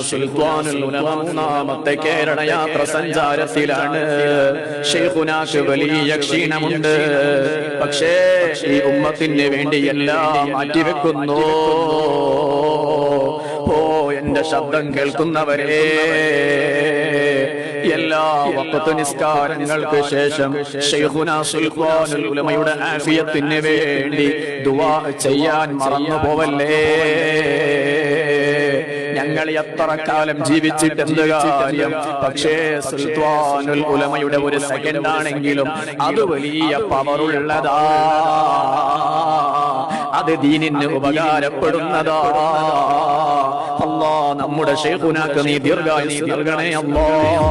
സുൽത്താനുൽ ഉലമ മൂന്നാമത്തെ കേരള യാത്ര സഞ്ചാരത്തിലാണ്. ശൈഖുനാക്ക് വലിയ ക്ഷീണമുണ്ട്. പക്ഷേ ഈ ഉമ്മത്തിന് വേണ്ടി എല്ലാം മാറ്റിവെക്കുന്നു. ഓ എന്റെ ശബ്ദം കേൾക്കുന്നവരെ, എല്ലാ വഖ്ത് നിസ്കാരങ്ങൾക്ക് ശേഷം ശൈഖുനാ സുൽത്താനുൽ ഉലമയുടെ ആഫിയത്തിന് വേണ്ടി ദുആ ചെയ്യാൻ മറന്നു പോവല്ലേ. ഞങ്ങൾ എത്ര കാലം ജീവിച്ചിട്ട് എന്ത് കാര്യം? പക്ഷേ സുൽത്താനുൽ ഉലമയുടെ ഒരു സെക്കൻഡ് ആണെങ്കിലും അത് വലിയ പവറുള്ളതാ, അത് ദീനിന് ഉപകാരപ്പെടുന്നതാ. അല്ലാഹ് നമ്മുടെ ശൈഖുനാക്ക് നീ ദീർഘായുസ്സ് നൽകണേ അല്ലാഹ്.